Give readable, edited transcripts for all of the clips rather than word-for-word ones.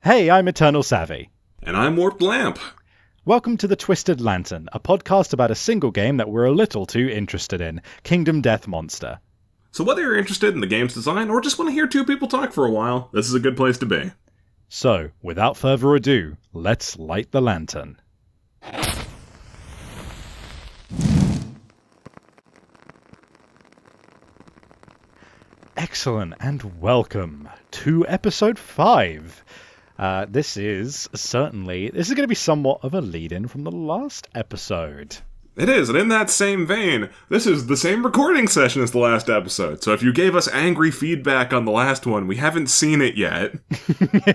Hey, I'm Eternal Savvy. And I'm Warped Lamp. Welcome to The Twisted Lantern, a podcast about a single game that we're a little too interested in, Kingdom Death Monster. So whether you're interested in the game's design or just want to hear two people talk for a while, this is a good place to be. So, without further ado, let's light the lantern. Excellent, and welcome to episode 5. This is going to be somewhat of a lead-in from the last episode. It is, and in that same vein, this is the same recording session as the last episode, so if you gave us angry feedback on the last one, we haven't seen it yet.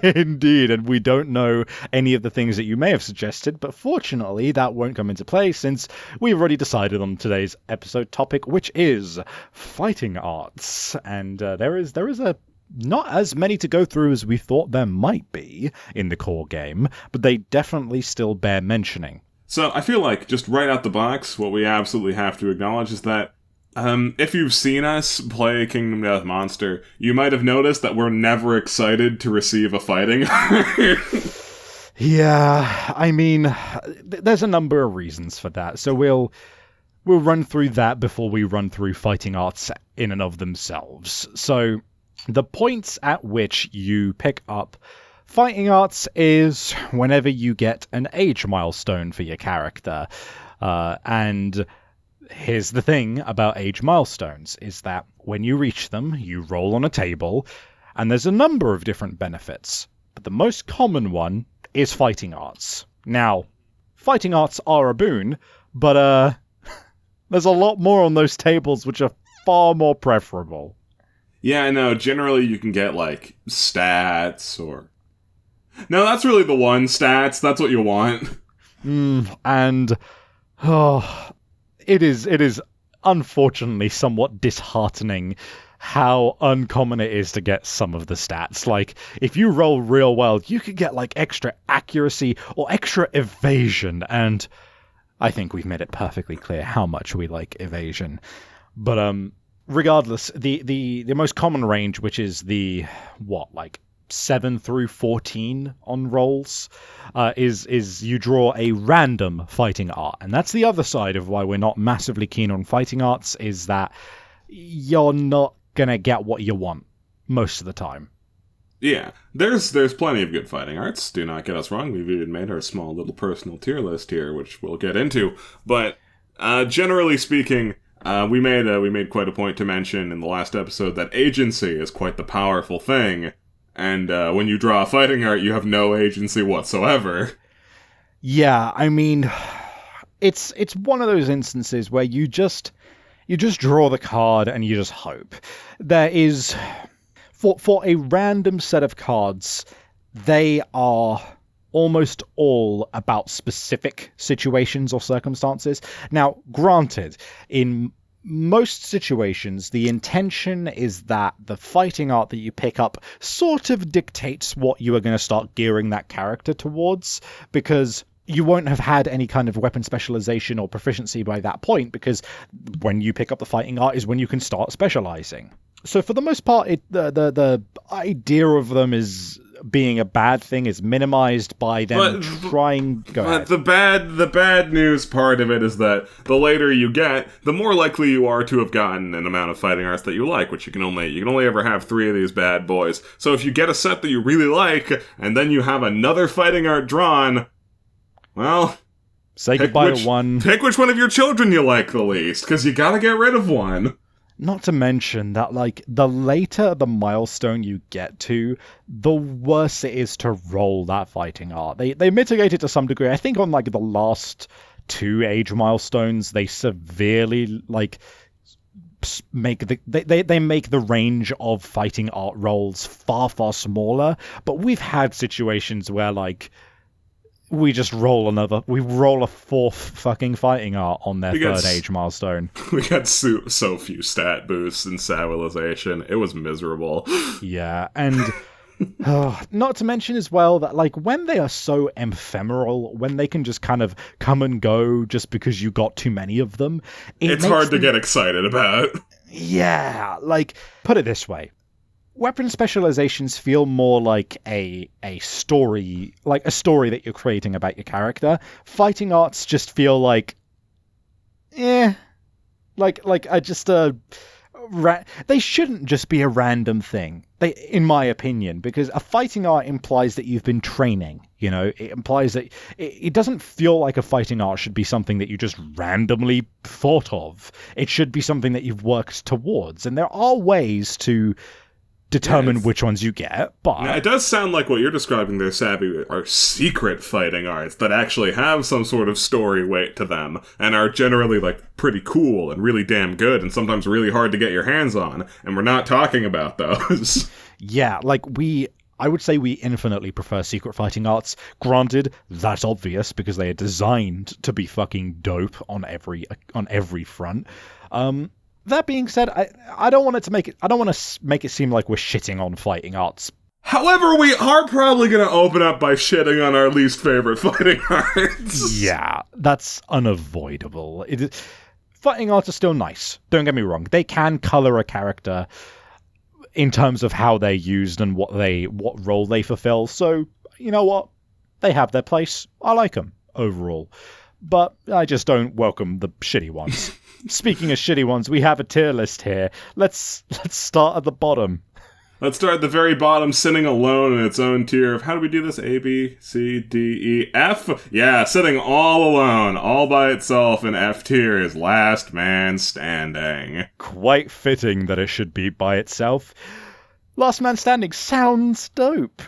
Indeed, and we don't know any of the things that you may have suggested, but fortunately that won't come into play since we've already decided on today's episode topic, which is fighting arts. And there is a not as many to go through as we thought there might be in the core game, but they definitely still bear mentioning. So I feel like, just right out the box, what we absolutely have to acknowledge is that if you've seen us play Kingdom Death Monster, you might have noticed that we're never excited to receive a fighting. Yeah, I mean, there's a number of reasons for that, so we'll run through that before we run through fighting arts in and of themselves. So, the points at which you pick up fighting arts is whenever you get an age milestone for your character. And here's the thing about age milestones, is that when you reach them, you roll on a table, and there's a number of different benefits. But the most common one is fighting arts. Now, fighting arts are a boon, but there's a lot more on those tables which are far more preferable. Yeah, I know. Generally, you can get, like, stats or... No, that's really the one. Stats. That's what you want. And it is unfortunately somewhat disheartening how uncommon it is to get some of the stats. Like, if you roll real well, you could get, like, extra accuracy or extra evasion, and I think we've made it perfectly clear how much we like evasion. But, regardless, the most common range, which is the, 7 through 14 on rolls, is you draw a random fighting art. And that's the other side of why we're not massively keen on fighting arts, is that you're not gonna get what you want most of the time. Yeah, there's plenty of good fighting arts, do not get us wrong. We've even made our small little personal tier list here, which we'll get into. But generally speaking, we made quite a point to mention in the last episode that agency is quite the powerful thing. And when you draw a fighting art, you have no agency whatsoever. Yeah, I mean, it's one of those instances where you just draw the card and you just hope. There is, for a random set of cards, they are almost all about specific situations or circumstances. Now, granted, in most situations, the intention is that the fighting art that you pick up sort of dictates what you are going to start gearing that character towards, because you won't have had any kind of weapon specialization or proficiency by that point, because when you pick up the fighting art is when you can start specializing. So for the most part, the idea of them is being a bad thing is minimized by them trying... Go ahead. But the bad news part of it is that the later you get, the more likely you are to have gotten an amount of fighting arts that you like, which you can only ever have 3 of these bad boys. So if you get a set that you really like, and then you have another fighting art drawn, well... Say goodbye to one. Pick which one of your children you like the least, because you gotta get rid of one. Not to mention that, like, the later the milestone you get to, the worse it is to roll that fighting art. They mitigate it to some degree. I think on, like, the last 2 age milestones, they severely, like, make the range of fighting art rolls far, far smaller. But we've had situations where, like, we roll a 4th fucking fighting art on their 3rd age milestone. We got so few stat boosts and stabilization. It was miserable. Yeah, and not to mention as well that, like, when they are so ephemeral, when they can just kind of come and go just because you got too many of them, it's hard to get excited about. Yeah, like, put it this way. weapon specializations feel more like a story, like a story that you're creating about your character. Fighting arts just feel like, like I just they shouldn't just be a random thing. In my opinion, because a fighting art implies that you've been training. You know, it implies that it doesn't feel like a fighting art should be something that you just randomly thought of. It should be something that you've worked towards, and there are ways to determine which ones you get, but... Now, it does sound like what you're describing there, Savvy, are secret fighting arts that actually have some sort of story weight to them, and are generally, like, pretty cool and really damn good, and sometimes really hard to get your hands on, and we're not talking about those. Yeah, like, I would say we infinitely prefer secret fighting arts. Granted, that's obvious, because they are designed to be fucking dope on every front. That being said, I don't want to make it seem like we're shitting on fighting arts. However, we are probably going to open up by shitting on our least favorite fighting arts. Yeah, that's unavoidable. Fighting arts are still nice. Don't get me wrong. They can color a character in terms of how they're used and what role they fulfill. So, you know what? They have their place. I like them overall. But I just don't welcome the shitty ones. Speaking of shitty ones, we have a tier list here. Let's start at the bottom. Let's start at the very bottom, sitting alone in its own tier of, how do we do this? A, B, C, D, E, F? Yeah, sitting all alone, all by itself in F tier is Last Man Standing. Quite fitting that it should be by itself. Last Man Standing sounds dope.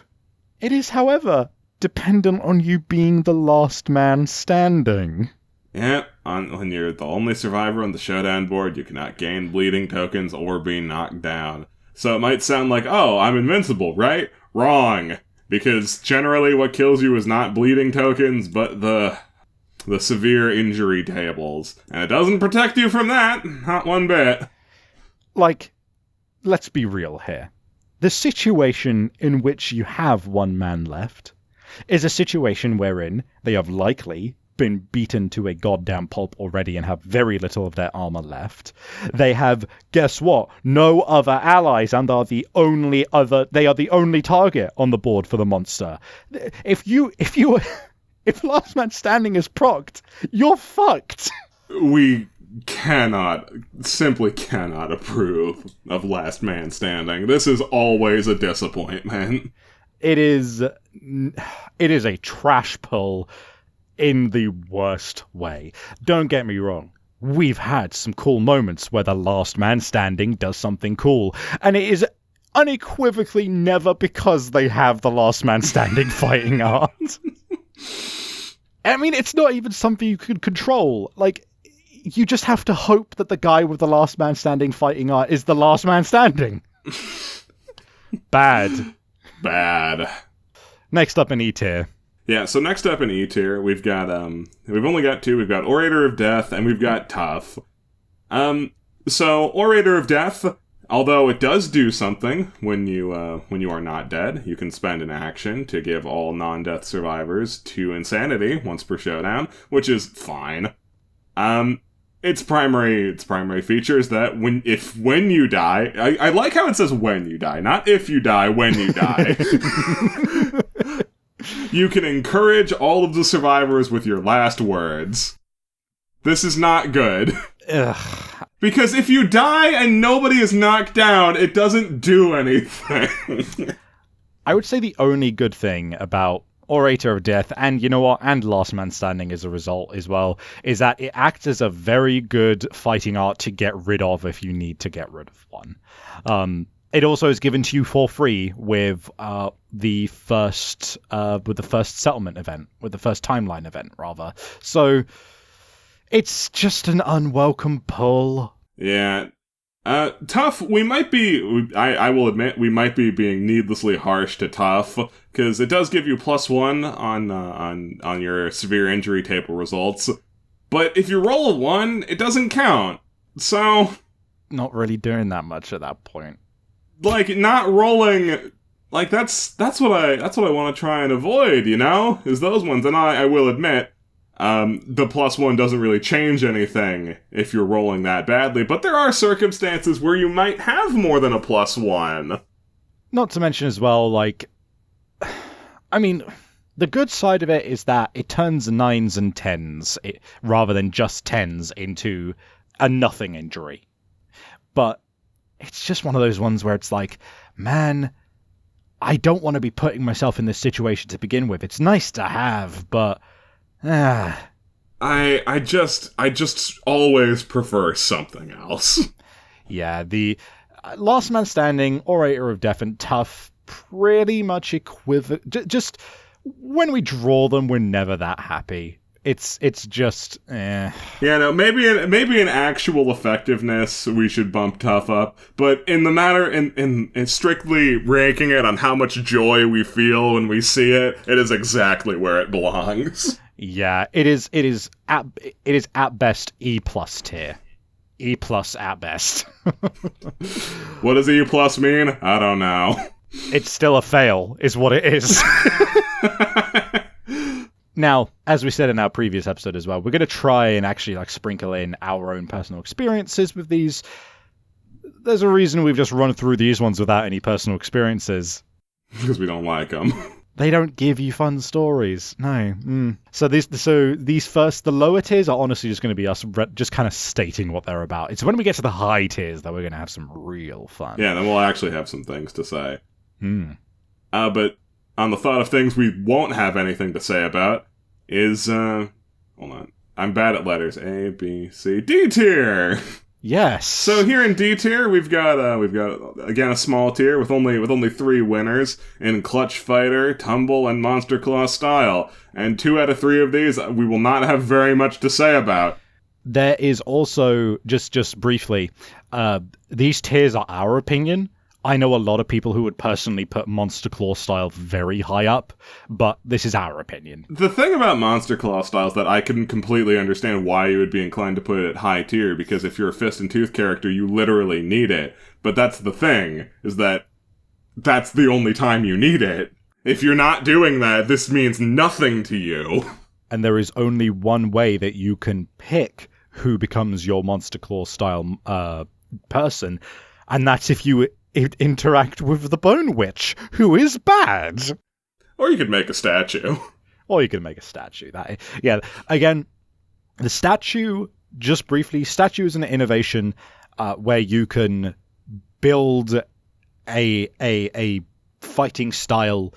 It is, however, dependent on you being the last man standing. Yep, when you're the only survivor on the showdown board, you cannot gain bleeding tokens or be knocked down. So it might sound like, oh, I'm invincible, right? Wrong. Because generally what kills you is not bleeding tokens, but the severe injury tables. And it doesn't protect you from that, not one bit. Like, let's be real here. The situation in which you have one man left is a situation wherein they have likely been beaten to a goddamn pulp already and have very little of their armor left. They have, guess what? No other allies, and they are the only target on the board for the monster. If Last Man Standing is procced, you're fucked. We simply cannot approve of Last Man Standing. This is always a disappointment. It is a trash pull in the worst way. Don't get me wrong. We've had some cool moments where the last man standing does something cool, and it is unequivocally never because they have the last man standing fighting art. I mean, it's not even something you could control. Like, you just have to hope that the guy with the last man standing fighting art is the last man standing. Bad. Next up in E tier. Yeah, so next up in E tier, we've got, we've only got two. We've got Orator of Death, and we've got Tough. So, Orator of Death, although it does do something when you are not dead, you can spend an action to give all non-death survivors 2 insanity once per showdown, which is fine. Its primary feature is that when you die, I like how it says when you die, not if you die, when you die. You can encourage all of the survivors with your last words. This is not good. Ugh. Because if you die and nobody is knocked down, it doesn't do anything. I would say the only good thing about Orator of Death, and you know what, and Last Man Standing as a result as well, is that it acts as a very good fighting art to get rid of if you need to get rid of one. It also is given to you for free with the first settlement event, with the first timeline event, rather. So it's just an unwelcome pull. Yeah. Tough, we might be, I will admit, we might be being needlessly harsh to Tough, because it does give you +1 on your severe injury table results, but if you roll a 1, it doesn't count, so... Not really doing that much at that point. Like, not rolling, like, that's what I want to try and avoid, you know? Is those ones, and I will admit, the +1 doesn't really change anything if you're rolling that badly, but there are circumstances where you might have more than a +1. Not to mention as well, like, I mean, the good side of it is that it turns 9s and 10s, rather than just 10s, into a nothing injury. But it's just one of those ones where it's like, man, I don't want to be putting myself in this situation to begin with. It's nice to have, but... I just always prefer something else. Yeah, the Last Man Standing, Orator of Death, and Tough, pretty much equivalent. Just when we draw them, we're never that happy. It's just, eh. Yeah, no, maybe in actual effectiveness, we should bump Tough up. But in the matter, in strictly ranking it on how much joy we feel when we see it, it is exactly where it belongs. Yeah, it is at best E+ tier. E+ at best. What does E+ mean? I don't know. It's still a fail, is what it is. Now, as we said in our previous episode as well, we're going to try and actually like sprinkle in our own personal experiences with these. There's a reason we've just run through these ones without any personal experiences. Because we don't like them. They don't give you fun stories. No. So these first, the lower tiers are honestly just going to be us just kind of stating what they're about. It's when we get to the high tiers that we're going to have some real fun. Yeah, then we'll actually have some things to say. But on the thought of things we won't have anything to say about is, hold on. I'm bad at letters. A, B, C, D tier! Yes. So here in D tier, we've got again a small tier with only 3 winners in Clutch Fighter, Tumble, and Monster Claw style. And 2 out of 3 of these we will not have very much to say about. There is also, just briefly, these tiers are our opinion. I know a lot of people who would personally put Monster Claw style very high up, but this is our opinion. The thing about Monster Claw style is that I can completely understand why you would be inclined to put it high tier, because if you're a Fist and Tooth character, you literally need it. But that's the thing, is that that's the only time you need it. If you're not doing that, this means nothing to you. And there is only one way that you can pick who becomes your Monster Claw style person, and that's if you interact with the Bone Witch, who is bad. Or you could make a statue. Yeah, again, the statue, just briefly, statue is an innovation where you can build a fighting style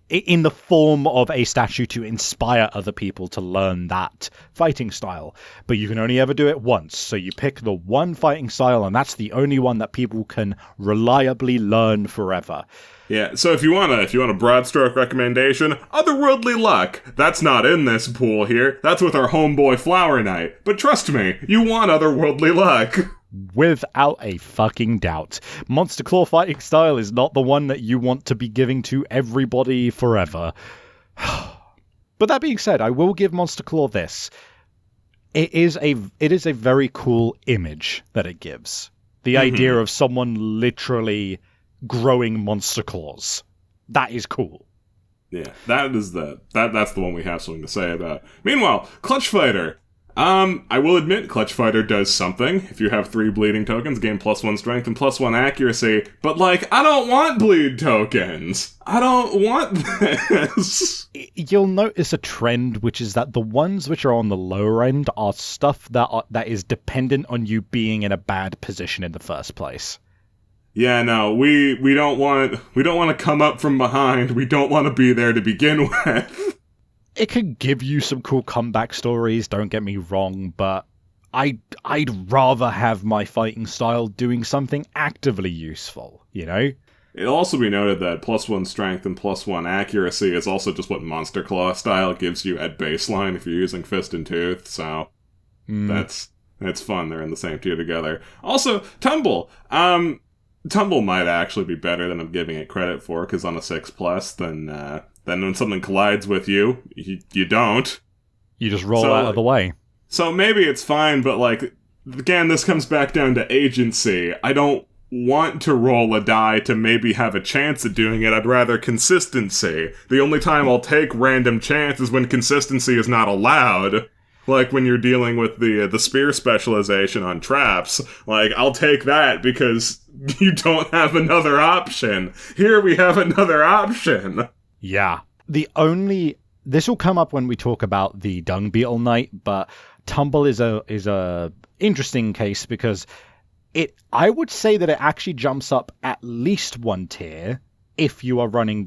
in the form of a statue to inspire other people to learn that fighting style. But you can only ever do it once, so you pick the one fighting style, and that's the only one that people can reliably learn forever. Yeah, so if you want a broad stroke recommendation, Otherworldly Luck. That's not in this pool here. That's with our homeboy Flower Knight. But trust me, you want Otherworldly Luck. Without a fucking doubt. Monster Claw fighting style is not the one that you want to be giving to everybody forever. But that being said, I will give Monster Claw this. It is a very cool image that it gives. The idea of someone literally growing monster claws. That is cool. Yeah, that's the one we have something to say about. Meanwhile, Clutch Fighter. I will admit, Clutch Fighter does something. If you have 3 bleeding tokens, gain +1 strength and +1 accuracy. But, I don't want bleed tokens. I don't want this. You'll notice a trend, which is that the ones which are on the lower end are stuff that is dependent on you being in a bad position in the first place. Yeah, no, we don't want to come up from behind. We don't want to be there to begin with. It could give you some cool comeback stories, don't get me wrong, but I'd rather have my fighting style doing something actively useful, you know? It'll also be noted that +1 strength and +1 accuracy is also just what Monster Claw style gives you at baseline if you're using Fist and Tooth, so that's fun. They're in the same tier together. Also, Tumble. Tumble might actually be better than I'm giving it credit for, because on a 6+, then when something collides with you, you don't. You just roll out of the way. So maybe it's fine, but again, this comes back down to agency. I don't want to roll a die to maybe have a chance at doing it. I'd rather consistency. The only time I'll take random chance is when consistency is not allowed. Like when you're dealing with the spear specialization on traps, like, I'll take that because you don't have another option. Here we have another option. Yeah. This will come up when we talk about the Dung Beetle Knight, but Tumble is a interesting case because I would say that it actually jumps up at least one tier if you are running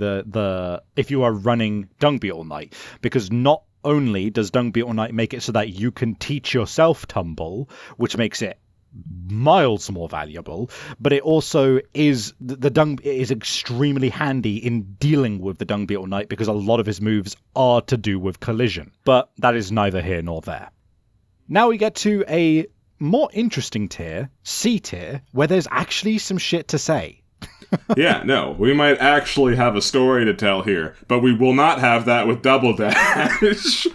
if you are running Dung Beetle Knight, because not only does Dung Beetle Knight make it so that you can teach yourself Tumble, which makes it miles more valuable, but it also is it is extremely handy in dealing with the Dung Beetle Knight because a lot of his moves are to do with collision. But that is neither here nor there. Now we get to a more interesting tier, C tier, where there's actually some shit to say. Yeah, no, we might actually have a story to tell here, but we will not have that with Double Dash.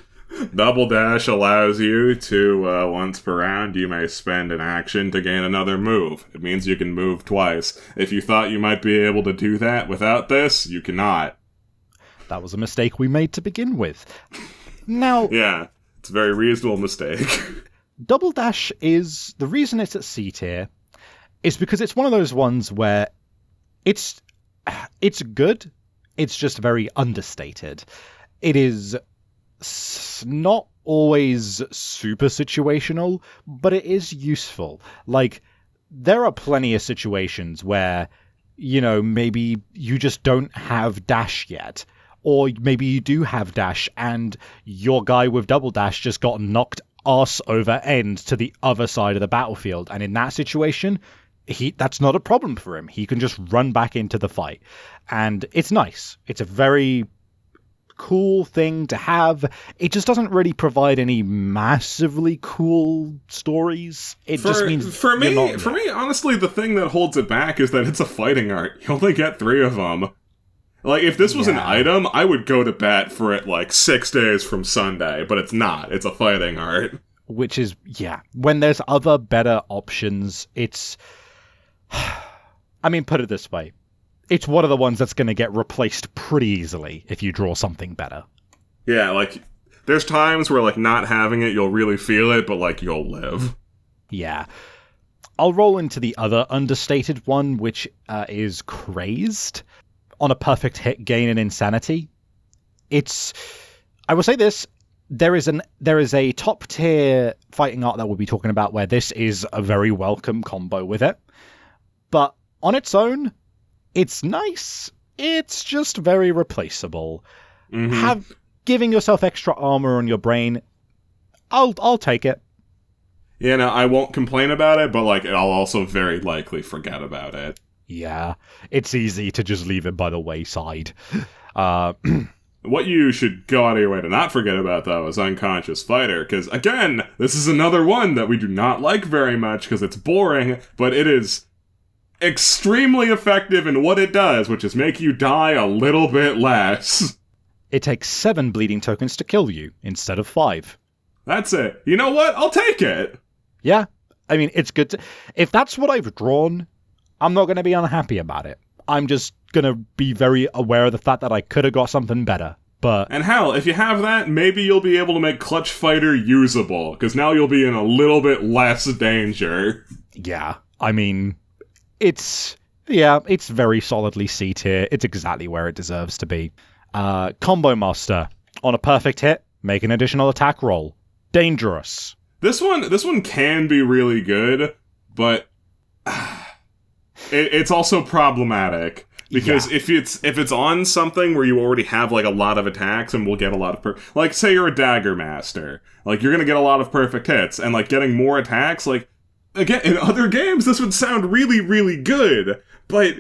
Double Dash allows you to, once per round, you may spend an action to gain another move. It means you can move twice. If you thought you might be able to do that without this, you cannot. That was a mistake we made to begin with. Now... Yeah, it's a very reasonable mistake. Double Dash is... The reason it's at C tier is because it's one of those ones where it's good, it's just very understated. It is not always super situational, but it is useful. Like, there are plenty of situations where, you know, maybe you just don't have dash yet, or maybe you do have dash and your guy with Double Dash just got knocked arse over end to the other side of the battlefield, and in that situation, that's not a problem for him. He can just run back into the fight, and it's nice. It's a very cool thing to have. It just doesn't really provide any massively cool stories. Just means for me, honestly, the thing that holds it back is that it's a fighting art. You only get 3 of them. Like, if this was an item, I would go to bat for it, like, 6 days from Sunday, but it's not. It's a fighting art. Which is, when there's other better options, it's... I mean, put it this way. It's one of the ones that's going to get replaced pretty easily if you draw something better. Yeah, like, there's times where, like, not having it, you'll really feel it, but, like, you'll live. Yeah. I'll roll into the other understated one, which is Crazed. On a perfect hit, gain an insanity. I will say this, there is a top tier fighting art that we'll be talking about where this is a very welcome combo with it. But on its own, it's nice. It's just very replaceable. Mm-hmm. Giving yourself extra armor on your brain, I'll take it. Yeah, no, I won't complain about it, but like I'll also very likely forget about it. Yeah, it's easy to just leave it by the wayside. What you should go out of your way to not forget about, though, is Unconscious Fighter, because, again, this is another one that we do not like very much because it's boring, but it is extremely effective in what it does, which is make you die a little bit less. It takes 7 bleeding tokens to kill you, instead of 5. That's it. You know what? I'll take it. Yeah, I mean, it's good to... If that's what I've drawn, I'm not going to be unhappy about it. I'm just going to be very aware of the fact that I could have got something better. But... And hell, if you have that, maybe you'll be able to make Clutch Fighter usable, because now you'll be in a little bit less danger. Yeah, I mean, it's very solidly C tier. It's exactly where it deserves to be. Combo Master. On a perfect hit, make an additional attack roll. Dangerous. This one can be really good, but... It's also problematic because if it's on something where you already have like a lot of attacks and will get a lot of like say you're a Dagger Master, like you're gonna get a lot of perfect hits and like getting more attacks. Like again, in other games this would sound really, really good, but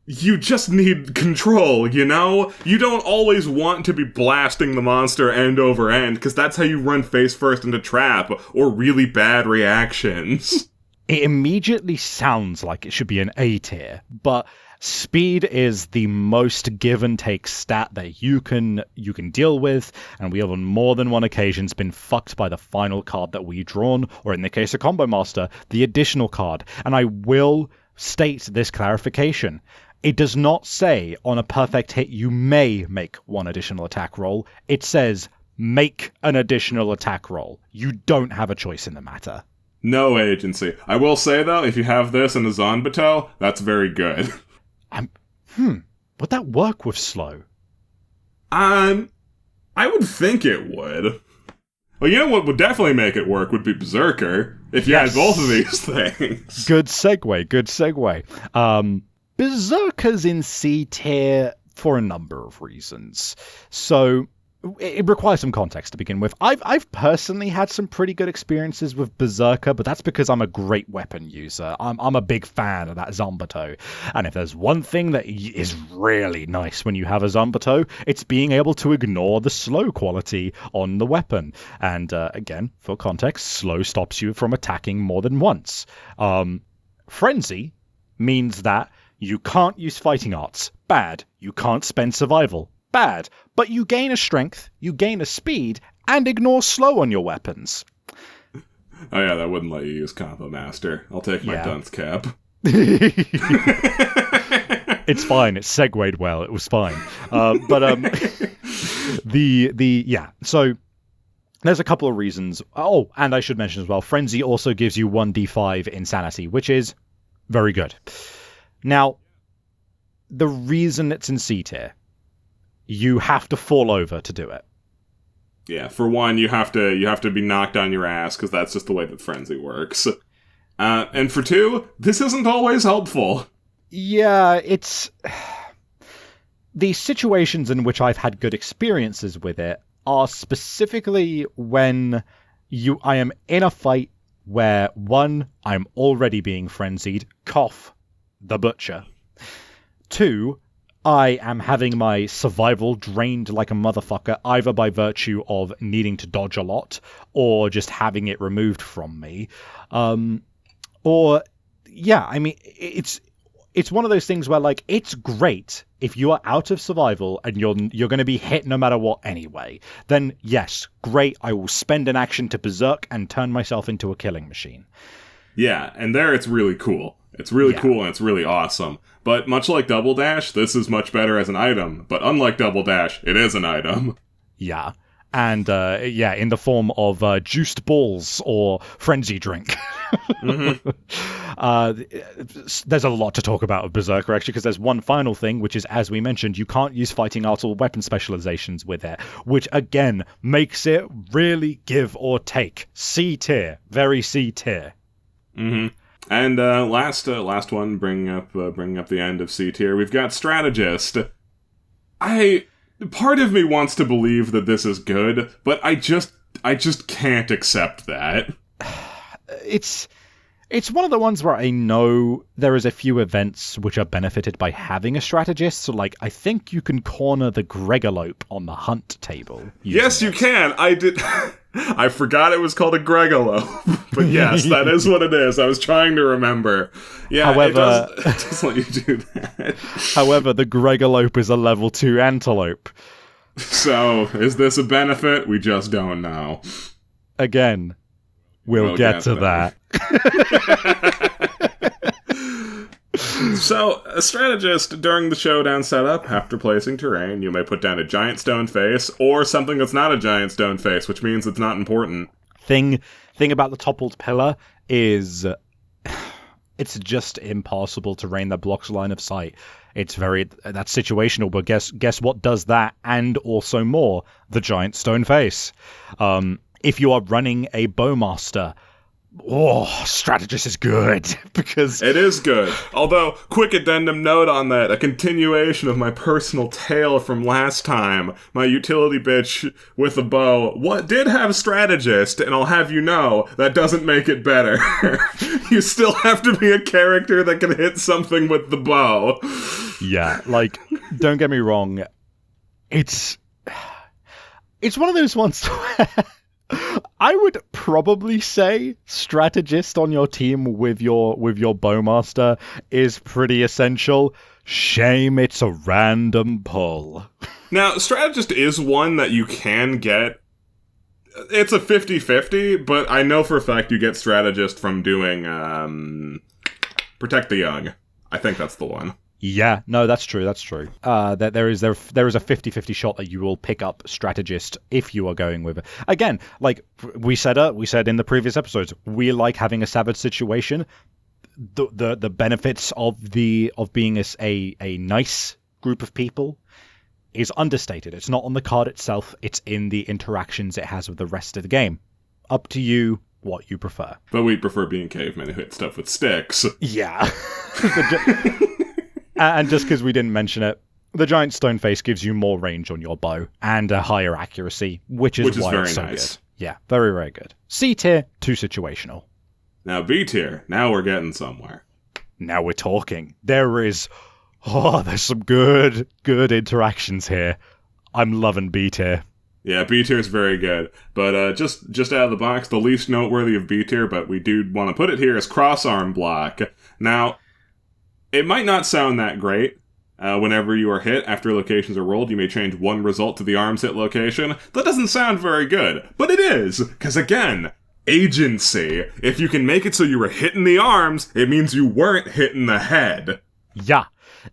you just need control. You know, you don't always want to be blasting the monster end over end because that's how you run face first into trap or really bad reactions. It immediately sounds like it should be an A tier, but speed is the most give and take stat that you can deal with, and we have on more than one occasions been fucked by the final card that we've drawn, or in the case of Combo Master, the additional card. And I will state this clarification. It does not say on a perfect hit you may make one additional attack roll. It says make an additional attack roll. You don't have a choice in the matter. No agency. I will say, though, if you have this in a Zanbato, that's very good. Would that work with slow? I would think it would. Well, you know what would definitely make it work would be Berserker, if you had both of these things. Good segue. Berserker's in C tier for a number of reasons. So it requires some context to begin with. I've personally had some pretty good experiences with Berserker, but that's because I'm a great weapon user. I'm a big fan of that Zanbato. And if there's one thing that is really nice when you have a Zanbato, it's being able to ignore the slow quality on the weapon. And again, for context, slow stops you from attacking more than once. Frenzy means that you can't use fighting arts. Bad. You can't spend survival. Bad. But you gain a strength, you gain a speed, and ignore slow on your weapons. Oh yeah, that wouldn't let you use Combo Master. I'll take my dunce cap. It's fine. It segued well. It was fine. So there's a couple of reasons. Oh, and I should mention as well, Frenzy also gives you 1d5 insanity, which is very good. Now, the reason it's in C tier, you have to fall over to do it. Yeah, for one, you have to be knocked on your ass, because that's just the way that Frenzy works. And for two, this isn't always helppful. Yeah, it's... The situations in which I've had good experiences with it are specifically when I am in a fight where, one, I'm already being frenzied, cough, the butcher. Two, I am having my survival drained like a motherfucker, either by virtue of needing to dodge a lot, or just having it removed from me. It's one of those things where, like, it's great if you are out of survival and you're going to be hit no matter what anyway. Then, yes, great, I will spend an action to berserk and turn myself into a killing machine. Yeah, and there it's really cool. It's really cool and it's really awesome. But much like Double Dash, this is much better as an item. But unlike Double Dash, it is an item. Yeah. And, in the form of juiced balls or frenzy drink. Mm-hmm. There's a lot to talk about with Berserker, actually, because there's one final thing, which is, as we mentioned, you can't use fighting arts or weapon specializations with it, which, again, makes it really give or take. C tier. Very C tier. Mm-hmm. And last one, bringing up the end of C tier, we've got Strategist. Part of me wants to believe that this is good, but I just can't accept that. It's one of the ones where I know there is a few events which are benefited by having a strategist. So, like, I think you can corner the Gregalope on the hunt table. Yes, you can. I did. I forgot it was called a Gregalope. But yes, that is what it is. I was trying to remember. Yeah, however, it does let you do that. However, the Gregalope is a level 2 antelope. So, is this a benefit? We just don't know. Again, we'll get to that. So, a strategist, during the showdown setup, after placing terrain, you may put down a giant stone face, or something that's not a giant stone face, which means it's not important. Thing about the toppled pillar is it's just impossible terrain that blocks line of sight. That's situational, but guess what does that and also more? The giant stone face. If you are running a bowmaster, strategist is good, because... It is good. Although, quick addendum note on that, a continuation of my personal tale from last time, my utility bitch with a bow, did have strategist, and I'll have you know, that doesn't make it better. You still have to be a character that can hit something with the bow. Yeah, like, don't get me wrong, it's one of those ones where... I would probably say strategist on your team with your bowmaster is pretty essential. Shame it's a random pull. Now, strategist is one that you can get. It's a 50-50, but I know for a fact you get strategist from doing Protect the Young. I think that's the one. Yeah, no, that's true. That's true. That there is a 50-50 shot that you will pick up strategist if you are going with it. Again, like we said in the previous episodes, we like having a savage situation. The benefits of being a nice group of people is understated. It's not on the card itself. It's in the interactions it has with the rest of the game. Up to you what you prefer. But we prefer being cavemen who hit stuff with sticks. Yeah. And just because we didn't mention it, the giant stone face gives you more range on your bow and a higher accuracy, which is why very it's so nice. good. Yeah, very, very good. C tier, too situational. Now B tier, now we're getting somewhere. Now we're talking. There's some good interactions here. I'm loving B tier. Yeah, B tier is very good, but just out of the box, the least noteworthy of B tier, but we do want to put it here, is cross-arm block. Now, it might not sound that great. Whenever you are hit, after locations are rolled, you may change one result to the arm's hit location. That doesn't sound very good, but it is, because again, agency. If you can make it so you were hitting the arms, it means you weren't hitting the head. Yeah.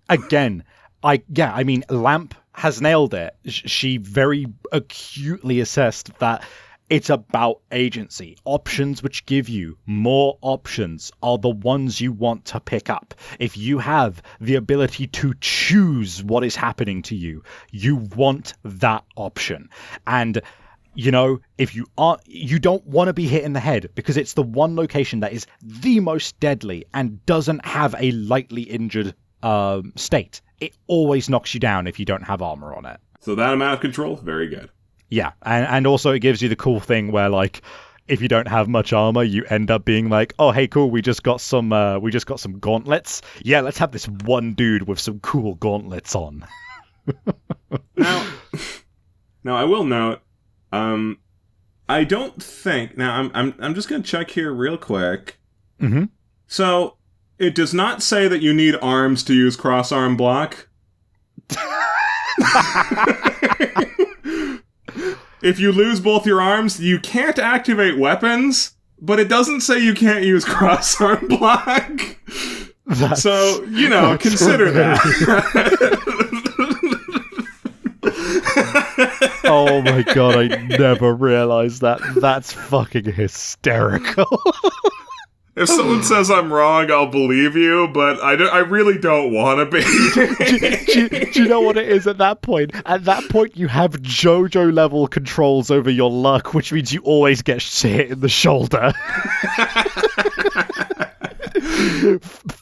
Again, I mean, Lamp has nailed it. She very acutely assessed that it's about agency. Options which give you more options are the ones you want to pick up. If you have the ability to choose what is happening to you, you want that option. And if you don't want to be hit in the head because it's the one location that is the most deadly and doesn't have a lightly injured state. It always knocks you down if you don't have armor on it. So that amount of control, very good. Yeah, and also it gives you the cool thing where, like, if you don't have much armor, you end up being like, oh, hey, cool, we just got some gauntlets. Yeah, let's have this one dude with some cool gauntlets on. Now, I will note, I don't think. Now, I'm just gonna check here real quick. Mm-hmm. So, it does not say that you need arms to use cross-arm block. If you lose both your arms, you can't activate weapons, but it doesn't say you can't use cross-arm block. So, consider that. Oh my god, I never realized that. That's fucking hysterical. If someone says I'm wrong, I'll believe you, but I really don't want to be. do you know what it is at that point? At that point, you have JoJo level controls over your luck, which means you always get hit in the shoulder.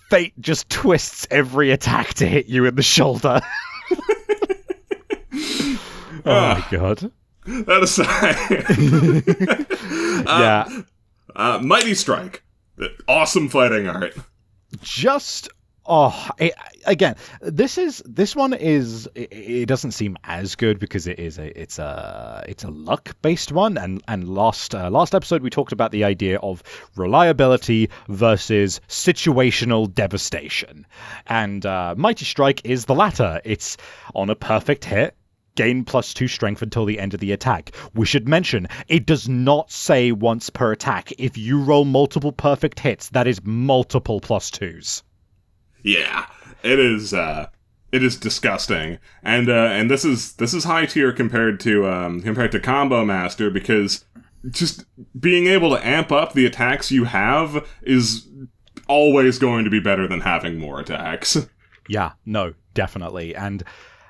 Fate just twists every attack to hit you in the shoulder. Oh my god. That aside. Yeah. Mighty Strike. Awesome fighting art. Again, this one is, it doesn't seem as good because it's a luck based one, and last episode we talked about the idea of reliability versus situational devastation, and Mighty Strike is the latter. It's on a perfect hit, gain +2 strength until the end of the attack. We should mention, it does not say once per attack. If you roll multiple perfect hits, that is multiple +2s. Yeah, it is disgusting, and this is high tier compared to Combo Master, because just being able to amp up the attacks you have is always going to be better than having more attacks. Yeah, no, definitely, and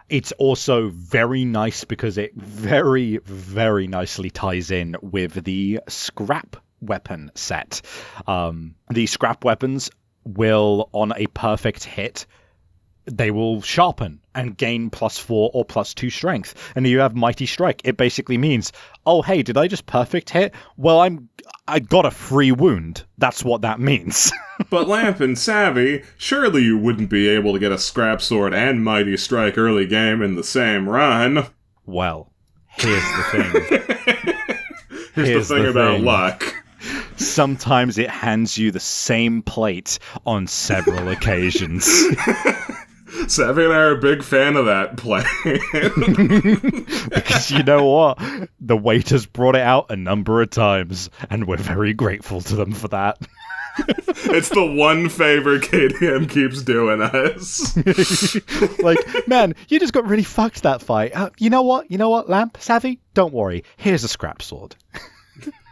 it's also very nice because it very, very nicely ties in with the scrap weapon set. The scrap weapons will, on a perfect hit, they will sharpen and gain +4 or +2 strength. And you have Mighty Strike. It basically means, oh, hey, did I just perfect hit? Well, I got a free wound. That's what that means. But Lamp and Savvy, surely you wouldn't be able to get a Scrap Sword and Mighty Strike early game in the same run. Well, here's the thing. Here's the thing about luck. Sometimes it hands you the same plate on several occasions. Savvy and I are a big fan of that play. Because you know what? The waiters brought it out a number of times, and we're very grateful to them for that. It's the one favor KDM keeps doing us. Like, man, you just got really fucked that fight. You know what, Lamp, Savvy? Don't worry. Here's a scrap sword.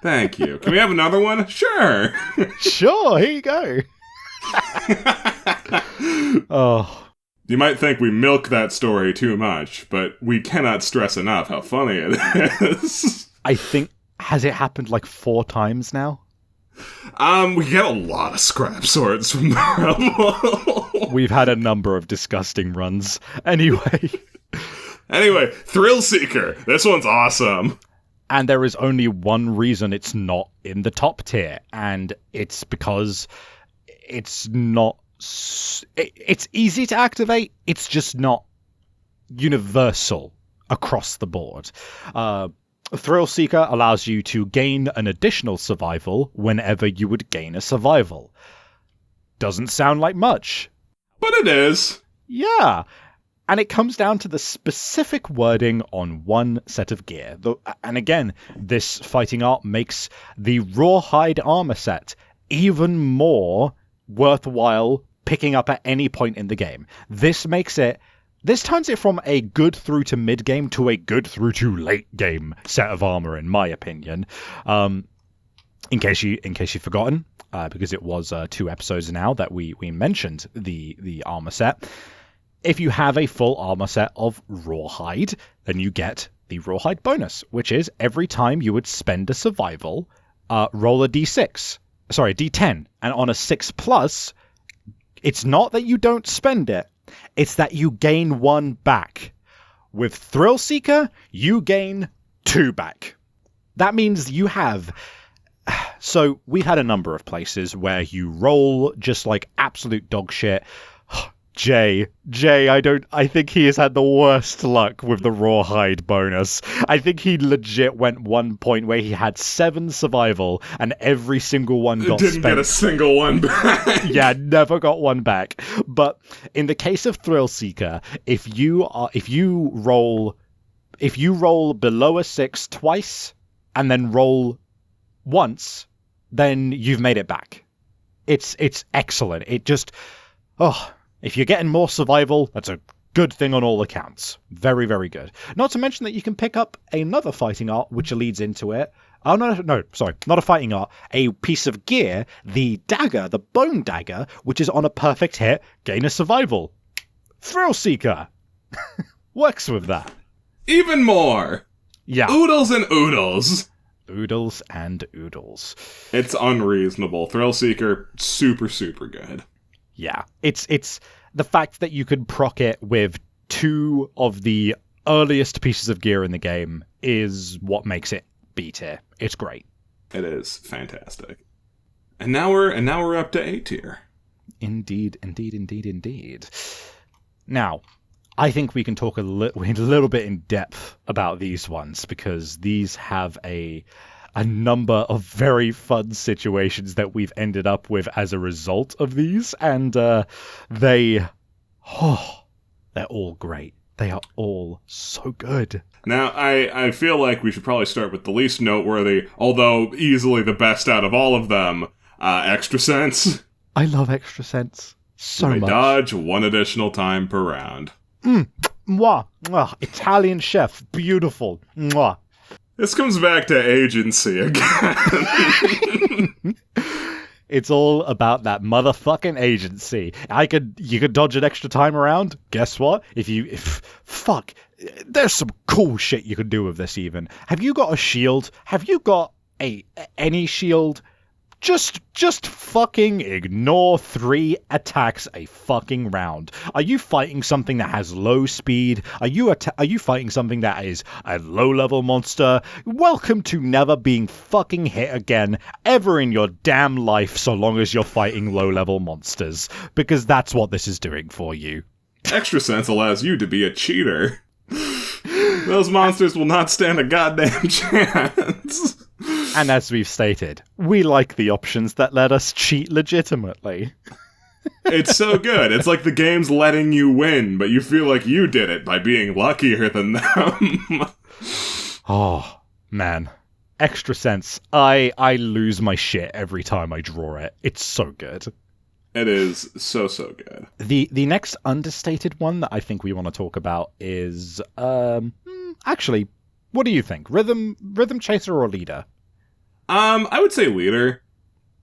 Thank you. Can we have another one? Sure. Sure, here you go. Oh. You might think we milk that story too much, but we cannot stress enough how funny it is. I think, has it happened like 4 times now? We get a lot of scrap swords from the Rebel. We've had a number of disgusting runs. Anyway, Thrill Seeker. This one's awesome. And there is only one reason it's not in the top tier, and it's because it's not... It's easy to activate, it's just not universal across the board. Thrill Seeker allows you to gain an additional survival whenever you would gain a survival. Doesn't sound like much. But it is. Yeah. And it comes down to the specific wording on one set of gear. And again, this fighting art makes the Rawhide armor set even more worthwhile picking up at any point in the game. This turns it from a good through to mid game to a good through to late game set of armor, in my opinion. In case you've forgotten, because it was 2 episodes now that we mentioned the armor set. If you have a full armor set of Rawhide, then you get the Rawhide bonus, which is every time you would spend a survival, roll a d10, and on a 6+, it's not that you don't spend it, it's that you gain 1 back. With Thrill Seeker, you gain 2 back. That means you have... So, we've had a number of places where you roll just like absolute dog shit. Jay, I think he has had the worst luck with the Rawhide bonus. I think he legit went one point where he had 7 survival and every single one got Didn't get a single one back. Yeah, never got 1 back. But in the case of Thrill Seeker, if you roll below a 6 twice and then roll once, then you've made it back. It's excellent. It just... if you're getting more survival, that's a good thing on all accounts. Very, very good. Not to mention that you can pick up another fighting art, which leads into it. Oh, no, sorry. Not a fighting art. A piece of gear, the dagger, the bone dagger, which is on a perfect hit, gain a survival. Thrill Seeker. Works with that. Even more. Yeah. Oodles and oodles. Oodles and oodles. It's unreasonable. Thrill Seeker, super, super good. Yeah, it's the fact that you could proc it with 2 of the earliest pieces of gear in the game is what makes it B tier. It's great. It is fantastic. And now we're up to A tier. Indeed. Now, I think we can talk a little bit in depth about these ones because these have a number of very fun situations that we've ended up with as a result of these, and they're all great. They are all so good. Now, I feel like we should probably start with the least noteworthy, although easily the best out of all of them, Extra Sense. I love Extra Sense so much. Dodge 1 additional time per round. Mwah. Mwah. Italian chef. Beautiful. Mwah. This comes back to agency again. It's all about that motherfucking agency. You could dodge an extra time around. Guess what? Fuck, there's some cool shit you can do with this even. Have you got a shield? Have you got any shield? Just fucking ignore 3 attacks a fucking round. Are you fighting something that has low speed? Are you fighting something that is a low-level monster? Welcome to never being fucking hit again ever in your damn life so long as you're fighting low-level monsters. Because that's what this is doing for you. Extra Sense allows you to be a cheater. Those monsters will not stand a goddamn chance. And as we've stated, we like the options that let us cheat legitimately. It's so good. It's like the game's letting you win, but you feel like you did it by being luckier than them. Oh, man. extra sense. I lose my shit every time I draw it. It's so good. It is so good. The next understated one that I think we want to talk about is actually, what do you think? Rhythm Chaser or Leader? I would say Leader.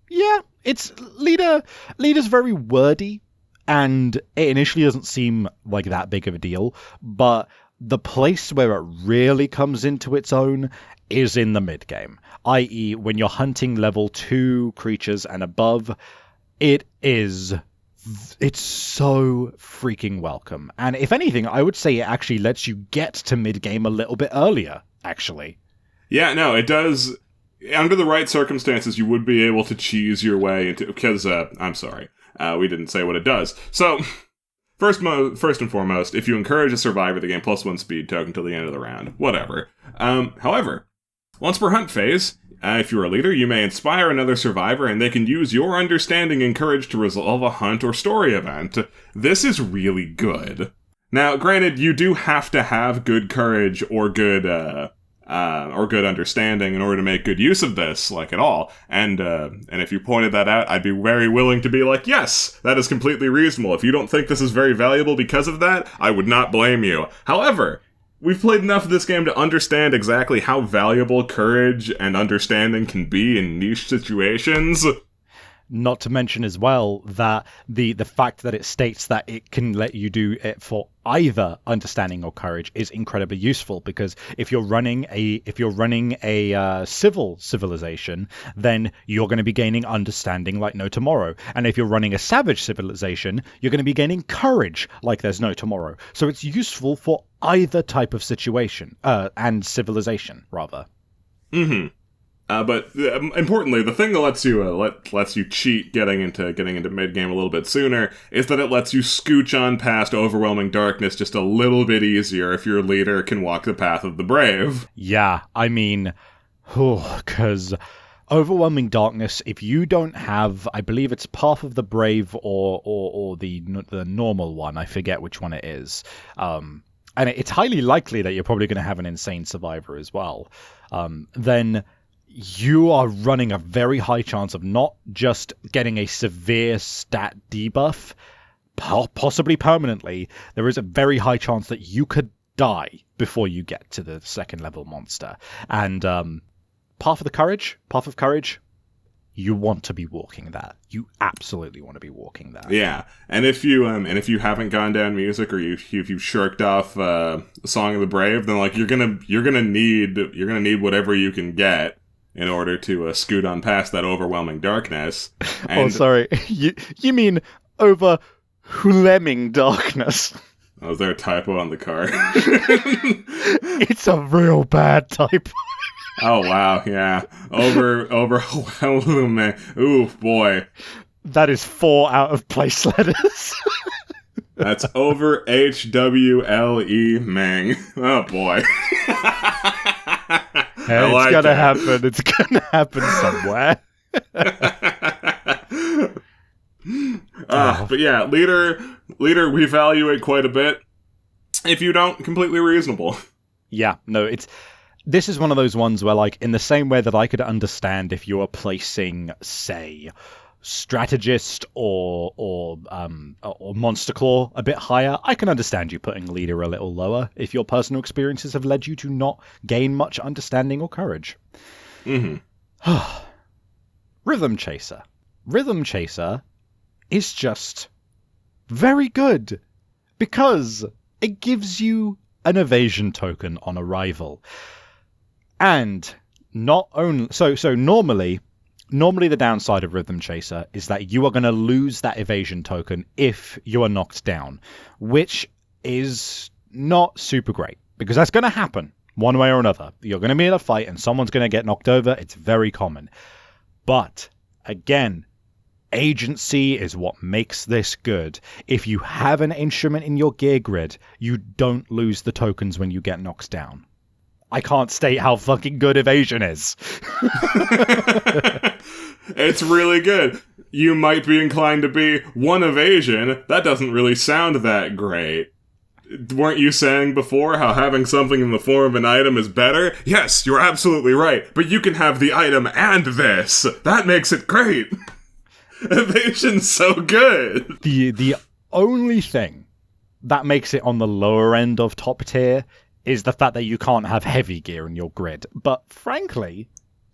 Yeah, it's Leader. Leader's very wordy, and it initially doesn't seem like that big of a deal, but the place where it really comes into its own is in the mid game, i.e. when you're hunting level 2 creatures and above. It's so freaking welcome. And if anything, I would say it actually lets you get to mid-game a little bit earlier, actually. Yeah, no, it does. Under the right circumstances, you would be able to cheese your way into... Because, I'm sorry, we didn't say what it does. So, first and foremost, if you encourage a survivor to gain +1 speed token till the end of the round. Whatever. However, once per hunt phase... if you're a leader, you may inspire another survivor, and they can use your understanding and courage to resolve a hunt or story event. This is really good. Now, granted, you do have to have good courage or good understanding in order to make good use of this, like at all. And if you pointed that out, I'd be very willing to be like, yes, that is completely reasonable. If you don't think this is very valuable because of that, I would not blame you. However, we've played enough of this game to understand exactly how valuable courage and understanding can be in niche situations. Not to mention as well that the fact that it states that it can let you do it for either understanding or courage is incredibly useful, because if you're running a civil civilization, then you're going to be gaining understanding like no tomorrow. And if you're running a savage civilization, you're going to be gaining courage like there's no tomorrow. So it's useful for either type of situation and civilization, rather. Mm-hmm. But importantly, the thing that lets you cheat getting into mid game a little bit sooner is that it lets you scooch on past overwhelming darkness just a little bit easier if your leader can walk the path of the brave. Yeah, I mean, because overwhelming darkness, if you don't have, I believe it's Path of the Brave or the normal one, I forget which one it is. And it's highly likely that you're probably going to have an insane survivor as well. Then you are running a very high chance of not just getting a severe stat debuff, possibly permanently. There is a very high chance that you could die before you get to the second level monster. And Path of Courage, you want to be walking that. You absolutely want to be walking that. Yeah, and if you haven't gone down music, or if you've shirked off Song of the Brave, then like you're gonna need whatever you can get in order to scoot on past that overwhelming darkness. And, oh, sorry. You mean overwhelming darkness? Oh, is there a typo on the card? It's a real bad typo. Oh, wow, yeah. Overwhelming. Ooh, boy. That is 4 out of place letters. That's over HWLE Meng. Oh, boy. Hey, it's gonna happen. It's gonna happen somewhere. But yeah, leader, we value it quite a bit. If you don't, completely reasonable. Yeah, no, this is one of those ones where, like, in the same way that I could understand if you were placing, say, strategist or monster claw a bit higher, I can understand you putting leader a little lower if your personal experiences have led you to not gain much understanding or courage. Mm-hmm. Rhythm Chaser is just very good because it gives you an evasion token on arrival. And not only so normally the downside of Rhythm Chaser is that you are going to lose that evasion token if you are knocked down, which is not super great, because that's going to happen one way or another. You're going to be in a fight and someone's going to get knocked over. It's very common. But, again, agency is what makes this good. If you have an instrument in your gear grid, you don't lose the tokens when you get knocked down. I can't state how fucking good evasion is. It's really good. You might be inclined to be one evasion. That doesn't really sound that great. weren't you saying before how having something in the form of an item is better? Yes, you're absolutely right. But you can have the item and this. That makes it great. Evasion's so good. The only thing that makes it on the lower end of top tier is the fact that you can't have heavy gear in your grid. But frankly,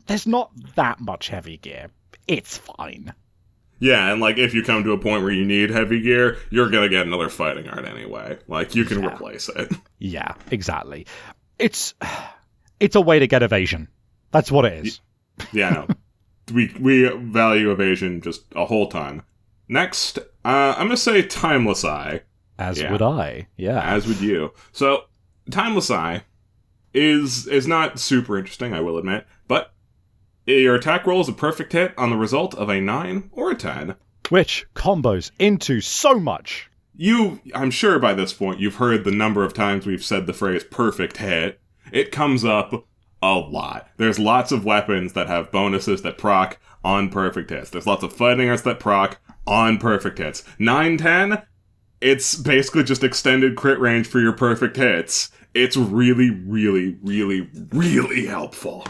there's not that much heavy gear. It's fine. Yeah, and like if you come to a point where you need heavy gear, you're gonna get another fighting art anyway. Like you can replace it. Yeah, exactly. It's a way to get evasion. That's what it is. Yeah, no. We value evasion just a whole ton. Next, I'm gonna say Timeless Eye. As would I. Yeah. As would you. So, Timeless Eye is not super interesting, I will admit, but your attack roll is a perfect hit on the result of a 9 or a 10. Which combos into so much. I'm sure by this point you've heard the number of times we've said the phrase perfect hit. It comes up a lot. There's lots of weapons that have bonuses that proc on perfect hits. There's lots of fighting arts that proc on perfect hits. 9-10, it's basically just extended crit range for your perfect hits. It's really, really, really, really helpful.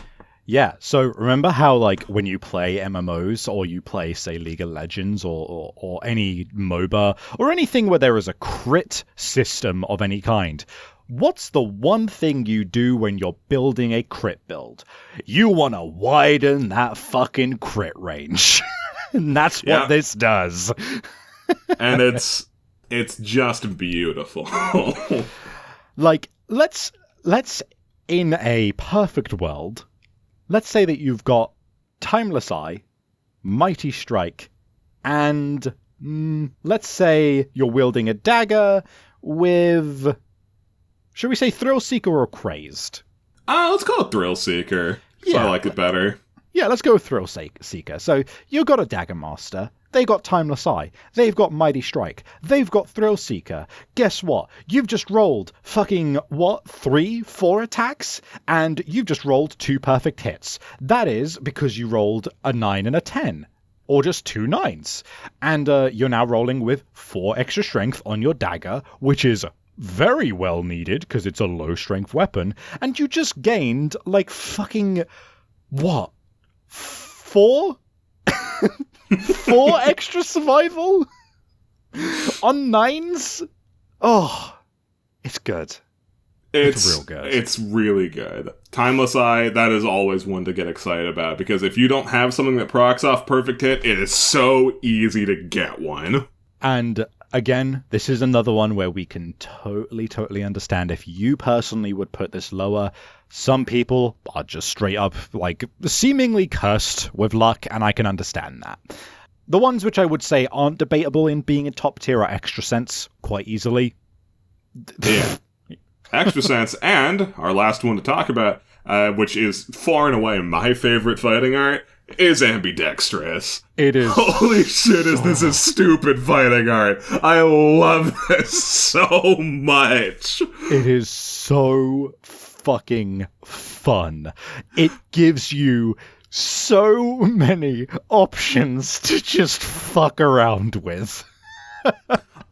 Yeah, so remember how, like, when you play MMOs, or you play, say, League of Legends, or any MOBA, or anything where there is a crit system of any kind, what's the one thing you do when you're building a crit build? You want to widen that fucking crit range. And that's what this does. And it's just beautiful. Like, let's in a perfect world, let's say that you've got Timeless Eye, Mighty Strike, and let's say you're wielding a dagger with, should we say Thrill Seeker or Crazed? Let's call it Thrill Seeker. Yeah. I like it better. Yeah, let's go with Thrill Seeker. So you've got a Dagger Master. They got Timeless Eye. They've got Mighty Strike. They've got Thrill Seeker. Guess what? You've just rolled fucking, 3, 4 attacks? And you've just rolled 2 perfect hits. That is because you rolled a 9 and a 10. Or just 2 9s. And you're now rolling with 4 extra strength on your dagger, which is very well needed because it's a low strength weapon. And you just gained, like, fucking, 4? 4 extra survival on 9s? Oh, it's good. It's real good. It's really good. Timeless Eye, that is always one to get excited about, because if you don't have something that procs off perfect hit, it is so easy to get one. And again, this is another one where we can totally understand if you personally would put this lower. Some people are just straight up, like, seemingly cursed with luck, and I can understand that. The ones which I would say aren't debatable in being a top tier are Extra Sense, quite easily. Yeah. Extra Sense, and our last one to talk about, which is far and away my favorite fighting art, is Ambidextrous. It is. Holy shit, is this a stupid fighting art. I love this so much. It is so fucking fun. It gives you so many options to just fuck around with.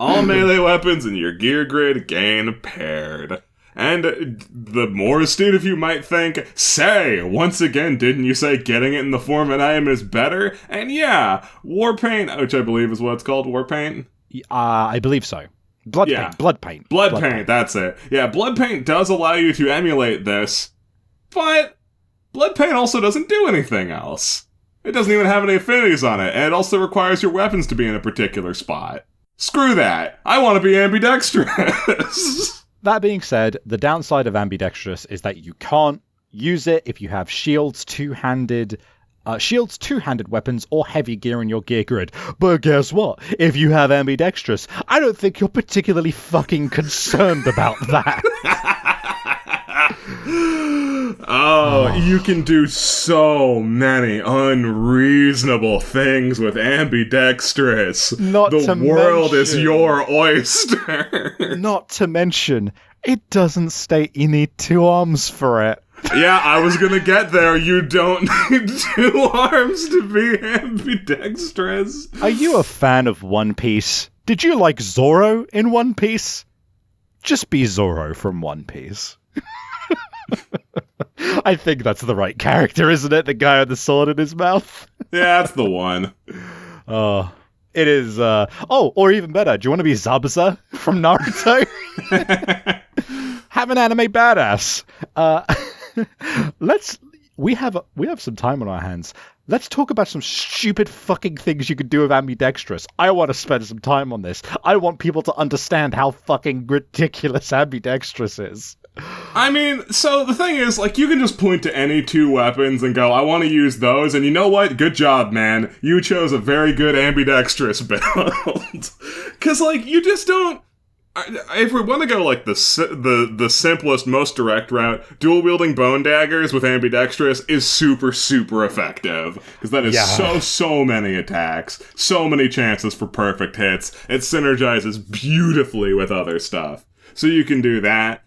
All melee weapons in your gear grid gain paired. And the more astute of you might think, say, once again, didn't you say getting it in the form of an item is better? And yeah, Warpaint, which I believe is what it's called, Warpaint? I believe so. Blood paint, that's it. Yeah, Blood Paint does allow you to emulate this, but Blood Paint also doesn't do anything else. It doesn't even have any affinities on it, and it also requires your weapons to be in a particular spot. Screw that. I want to be ambidextrous. That being said, the downside of ambidextrous is that you can't use it if you have shields, two-handed weapons, or heavy gear in your gear grid. But guess what? If you have ambidextrous, I don't think you're particularly fucking concerned about that. Oh, you can do so many unreasonable things with ambidextrous. The world is your oyster. Not to mention, it doesn't state you need 2 arms for it. Yeah, I was gonna get there. You don't need 2 arms to be ambidextrous. Are you a fan of One Piece? Did you like Zoro in One Piece? just be Zoro from One Piece. I think that's the right character, isn't it? The guy with the sword in his mouth. Yeah, that's the one. Oh, it is. Or even better, do you want to be Zabuza from Naruto? Have an anime badass. We have some time on our hands. Let's talk about some stupid fucking things you could do with ambidextrous. I want to spend some time on this. I want people to understand how fucking ridiculous ambidextrous is. I mean, so the thing is, like, you can just point to any two weapons and go, I want to use those, and you know what? Good job, man. You chose a very good ambidextrous build. Because, like, you just don't... If we want to go, like, the simplest, most direct route, dual-wielding bone daggers with ambidextrous is super, super effective. Because that is so many attacks, so many chances for perfect hits. It synergizes beautifully with other stuff. So you can do that.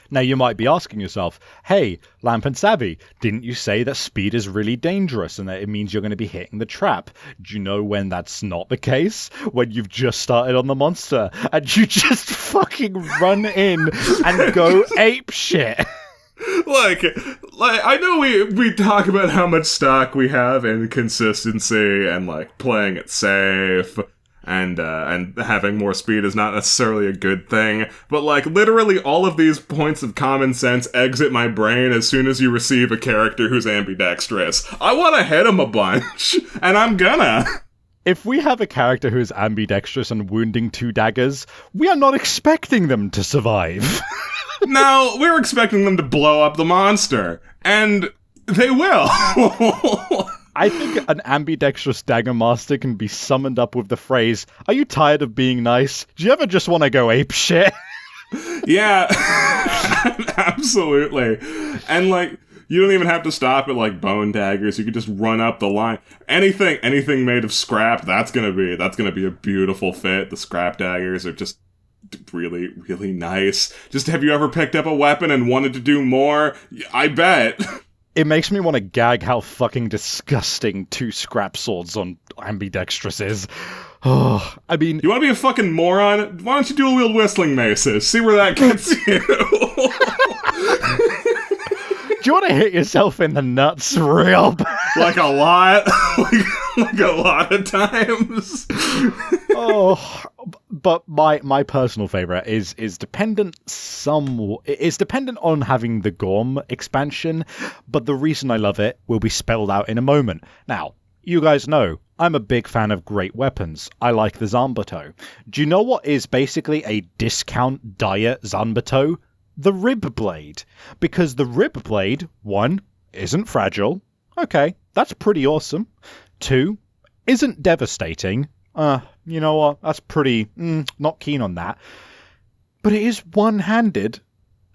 Now you might be asking yourself, hey, Lamp and Savvy, didn't you say that speed is really dangerous and that it means you're going to be hitting the trap? Do you know when that's not the case? When you've just started on the monster and you just fucking run in and go ape shit. Like I know we talk about how much stock we have in consistency and like playing it safe. And having more speed is not necessarily a good thing, but like literally all of these points of common sense exit my brain as soon as you receive a character who's ambidextrous. I want to hit him a bunch, and I'm gonna. If we have a character who is ambidextrous and wounding 2 daggers, we are not expecting them to survive. No, we're expecting them to blow up the monster, and they will. I think an ambidextrous dagger master can be summoned up with the phrase, "Are you tired of being nice? Do you ever just want to go ape shit?" Yeah, absolutely. And like, you don't even have to stop at like bone daggers. You could just run up the line. Anything made of scrap, that's gonna be a beautiful fit. The scrap daggers are just really, really nice. Just have you ever picked up a weapon and wanted to do more? I bet. It makes me want to gag how fucking disgusting 2 scrap swords on ambidextrous is. Oh, I mean... You want to be a fucking moron? Why don't you dual wield whistling maces? See where that gets you. Do you want to hit yourself in the nuts real bad? Like a lot? like a lot of times? Oh, but my personal favorite is dependent on having the Gorm expansion, but the reason I love it will be spelled out in a moment. Now, you guys know, I'm a big fan of great weapons. I like the Zanbato. Do you know what is basically a discount diet Zanbato? The Rib Blade. Because the Rib Blade, 1, isn't fragile. Okay, that's pretty awesome. 2, isn't devastating. You know what? That's pretty... not keen on that. But it is one-handed,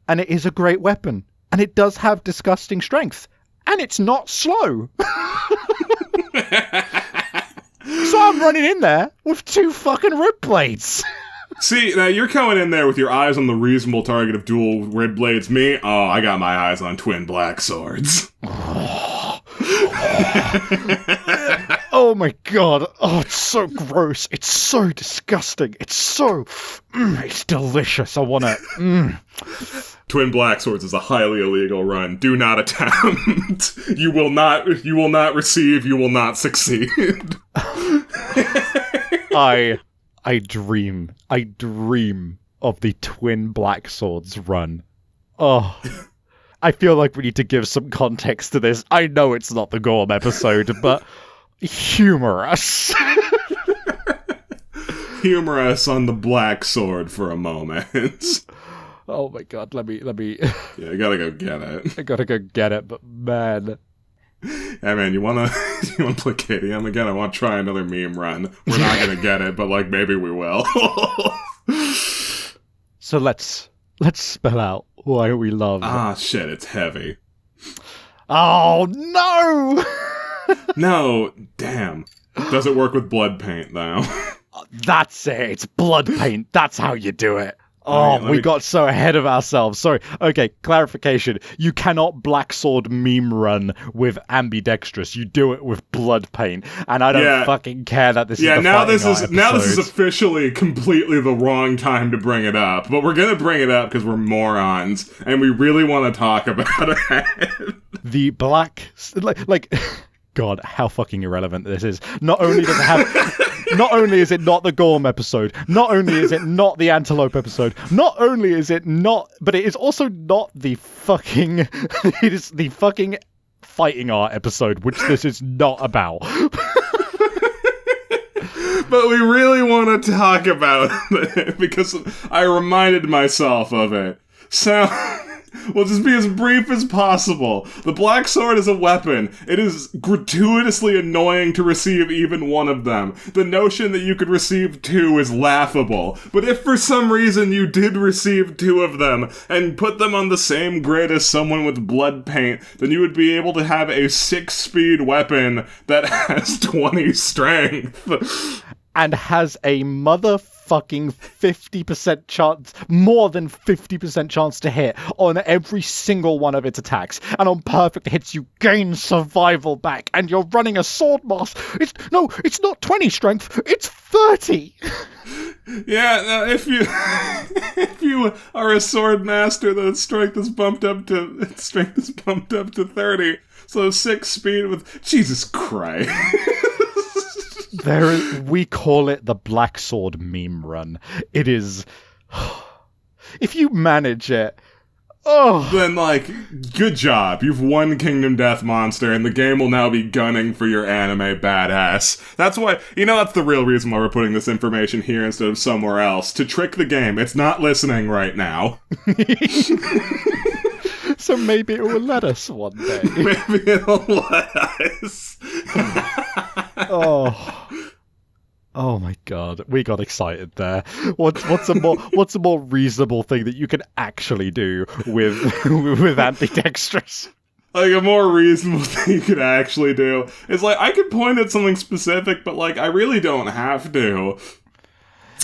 and it is a great weapon. And it does have disgusting strength. And it's not slow. So I'm running in there with 2 fucking rib blades. See, now you're coming in there with your eyes on the reasonable target of dual rib blades. Me? Oh, I got my eyes on twin black swords. Oh my god. Oh, it's so gross. It's so disgusting. It's so... it's delicious. I want to... Twin black swords is a highly illegal run. Do not attempt. You will not receive, you will not succeed. I dream of the twin black swords run. Oh, I feel like we need to give some context to this. I know it's not the Gorm episode, but humorous. Humorous on the black sword for a moment. Oh my god, let me... Yeah, I gotta go get it. I gotta go get it, but man... Hey man, you wanna play KDM again? I want to try another meme run. We're not gonna get it, but like maybe we will. So let's spell out why we love... Ah shit, it's heavy. Oh no! No, damn. Does it work with blood paint though? That's it, it's blood paint. That's how you do it. Oh, we got so ahead of ourselves. Sorry. Okay, clarification. You cannot Black Sword meme run with ambidextrous. You do it with blood paint. And I don't fucking care that this is the now this is officially completely the wrong time to bring it up. But we're gonna bring it up because we're morons, and we really want to talk about it. The black... Like... God, how fucking irrelevant this is. Not only does it have... Not only is it not the Gorm episode, not only is it not the Antelope episode, not only is it not... But it is also not the fucking... It is the fucking fighting art episode, which this is not about. But we really want to talk about it, because I reminded myself of it. So... We'll just be as brief as possible. The Black Sword is a weapon. It is gratuitously annoying to receive even one of them. The notion that you could receive two is laughable. But if for some reason you did receive two of them, and put them on the same grid as someone with blood paint, then you would be able to have a 6-speed weapon that has 20 strength. And has a motherfucking 50% chance, more than 50% chance to hit on every single one of its attacks. And on perfect hits, you gain survival back. And you're running a sword master. It's not 20 strength, it's 30. Yeah, if you are a sword master, the strength is bumped up to 30. So 6 speed with Jesus Christ. We call it the Black Sword meme run. It is... If you manage it... Oh. Then, good job. You've won Kingdom Death Monster, and the game will now be gunning for your anime badass. That's why... that's the real reason why we're putting this information here instead of somewhere else. To trick the game. It's not listening right now. So maybe it will let us one day. Maybe it'll let us. Oh my god, we got excited there. What's a more reasonable thing that you can actually do with ambidextrous? A more reasonable thing you could actually do is I could point at something specific, but I really don't have to.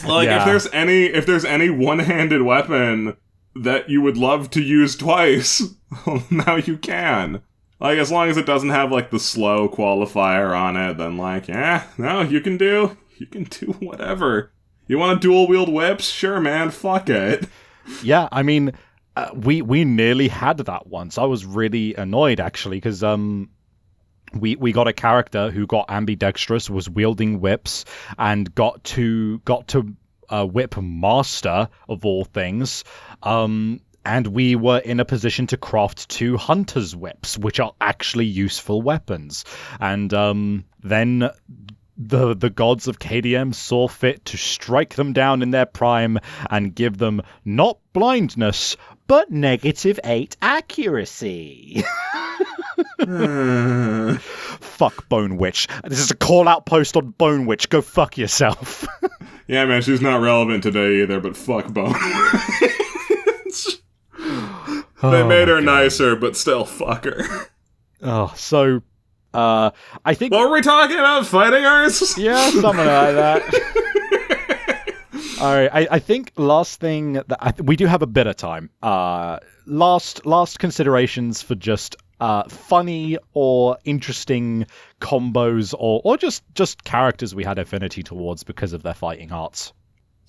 If there's any one-handed weapon that you would love to use twice, well, now you can. As long as it doesn't have, the slow qualifier on it, then, you can do whatever. You want to dual-wield whips? Sure, man, fuck it. Yeah, I mean, we nearly had that once. I was really annoyed, actually, because, we got a character who got ambidextrous, was wielding whips, and got to whip master, of all things, and we were in a position to craft 2 hunter's whips, which are actually useful weapons. And then the gods of KDM saw fit to strike them down in their prime and give them not blindness, but -8 accuracy. Fuck Bone Witch. This is a call-out post on Bone Witch. Go fuck yourself. Yeah, man, she's not relevant today either, but fuck Bone Witch. They made her nicer, but still fuck her. Oh, so... I think... What were we talking about? Fighting arts? Yeah, something like that. Alright, I think last thing... that we do have a bit of time. Last considerations for just funny or interesting combos or just characters we had affinity towards because of their fighting arts.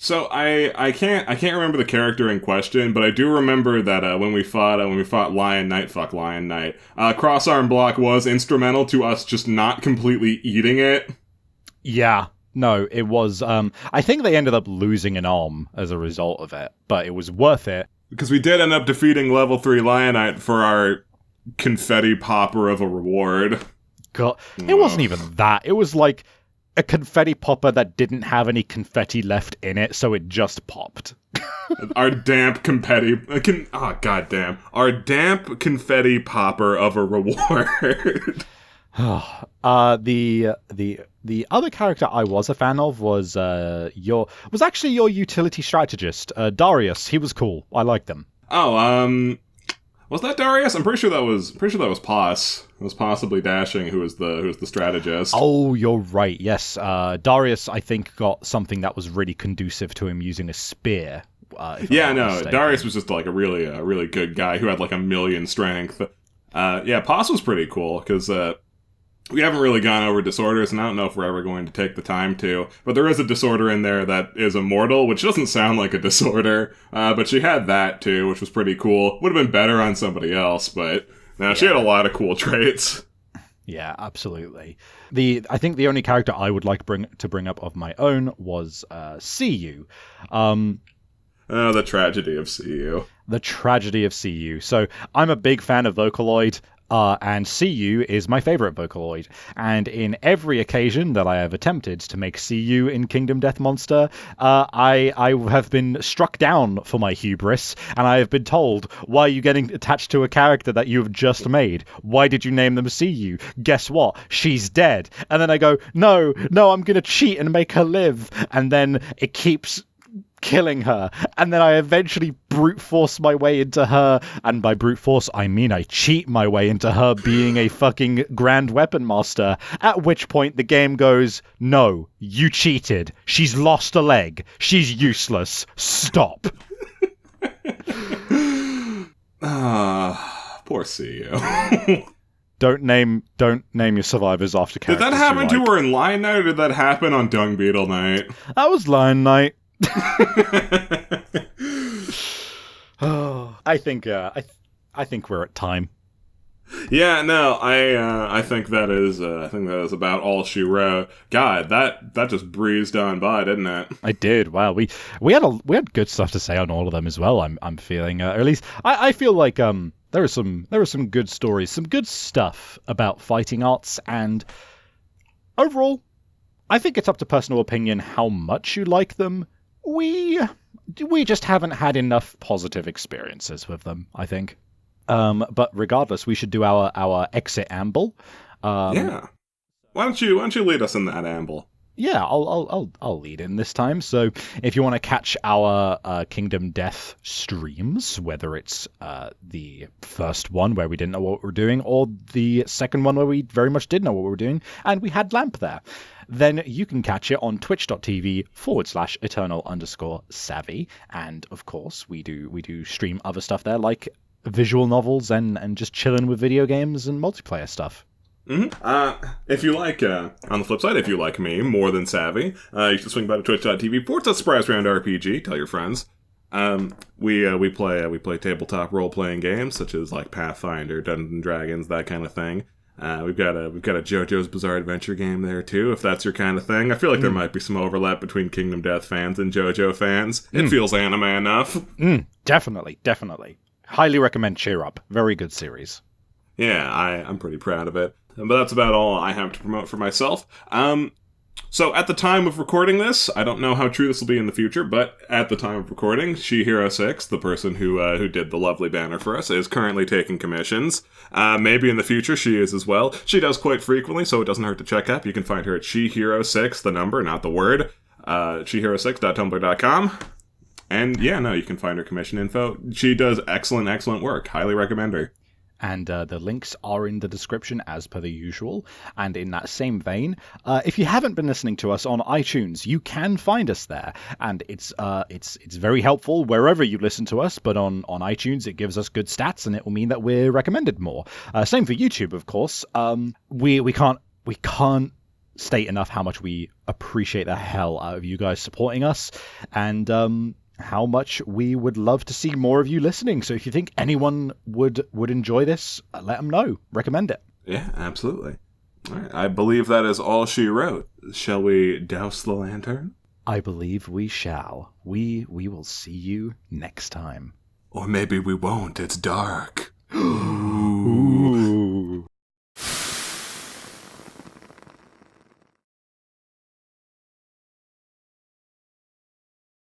So I can't remember the character in question, but I do remember that when we fought Lion Knight, cross-arm block was instrumental to us just not completely eating it. Yeah, no, it was. I think they ended up losing an arm as a result of it, but it was worth it because we did end up defeating level 3 Lion Knight for our confetti popper of a reward. God, it wasn't even that. It was like a confetti popper that didn't have any confetti left in it, so it just popped. Our damp confetti... Our damp confetti popper of a reward. The other character I was a fan of was actually your utility strategist, Darius. He was cool. I liked him. Oh, was that Darius? I'm pretty sure that was Pos. It was possibly Dashing who was the strategist. Oh, you're right. Yes, Darius I think got something that was really conducive to him using a spear, If I'm Yeah, not no, mistaken. Darius was just like a really good guy who had like 1,000,000 strength. Yeah, Pos was pretty cool because we haven't really gone over disorders, and I don't know if we're ever going to take the time to. But there is a disorder in there that is immortal, which doesn't sound like a disorder. But she had that too, which was pretty cool. Would have been better on somebody else, but no, she had a lot of cool traits. Yeah, absolutely. I think the only character I would like to bring up of my own was CU. Oh, the tragedy of CU. The tragedy of CU. So I'm a big fan of Vocaloid, and CU is my favorite Vocaloid. And in every occasion that I have attempted to make CU in Kingdom Death Monster, I have been struck down for my hubris, and I have been told, why are you getting attached to a character that you've just made? Why did you name them CU? Guess what? She's dead. And then I go, no, I'm going to cheat and make her live. And then it keeps killing her, and then I eventually brute force my way into her, and by brute force I mean I cheat my way into her being a fucking grand weapon master, at which point the game goes, no, you cheated, she's lost a leg, she's useless, stop. Poor CU. Don't name your survivors after characters. Did that happen to her in Lion Night, or did that happen on Dung Beetle Night? That was Lion Night. I think we're at time. Yeah, no, I think that is about all she wrote. God, that just breezed on by, didn't it? I did. Wow, we had good stuff to say on all of them as well. I'm feeling, or at least I feel like there were some good stories, some good stuff about fighting arts, and overall, I think it's up to personal opinion how much you like them. We just haven't had enough positive experiences with them, I think. But regardless, we should do our exit amble. Yeah. Why don't you lead us in that amble? Yeah, I'll lead in this time. So if you want to catch our Kingdom Death streams, whether it's the first one where we didn't know what we were doing, or the second one where we very much did know what we were doing, and we had Lamp there, then you can catch it on twitch.tv/eternal_savvy. And of course, we do stream other stuff there, like visual novels and just chilling with video games and multiplayer stuff. Mm-hmm. If you like, on the flip side, if you like me more than Savvy, you can swing by to twitch.tv/SurpriseRoundRPG. Tell your friends. We play tabletop role-playing games such as like Pathfinder, Dungeons and Dragons, that kind of thing. We've got a JoJo's Bizarre Adventure game there too, if that's your kind of thing. I feel like there might be some overlap between Kingdom Death fans and JoJo fans. It feels anime enough. Definitely. Highly recommend Cheer Up. Very good series. Yeah, I'm pretty proud of it. But that's about all I have to promote for myself. So at the time of recording this, I don't know how true this will be in the future, but at the time of recording, She-Hero6, the person who did the lovely banner for us, is currently taking commissions. Maybe in the future she is as well. She does quite frequently, so it doesn't hurt to check up. You can find her at She-Hero6, the number, not the word, She-Hero6.tumblr.com. And yeah, no, you can find her commission info. She does excellent work. Highly recommend her. And the links are in the description as per the usual. And in that same vein, if you haven't been listening to us on iTunes, you can find us there. And it's very helpful wherever you listen to us. But on iTunes, it gives us good stats, and it will mean that we're recommended more. Same for YouTube, of course. We can't state enough how much we appreciate the hell out of you guys supporting us, and how much we would love to see more of you listening. So if you think anyone would enjoy this, let them know. Recommend it. Yeah, absolutely. All right, I believe that is all she wrote. Shall we douse the lantern? I believe we shall. We will see you next time. Or maybe we won't. It's dark.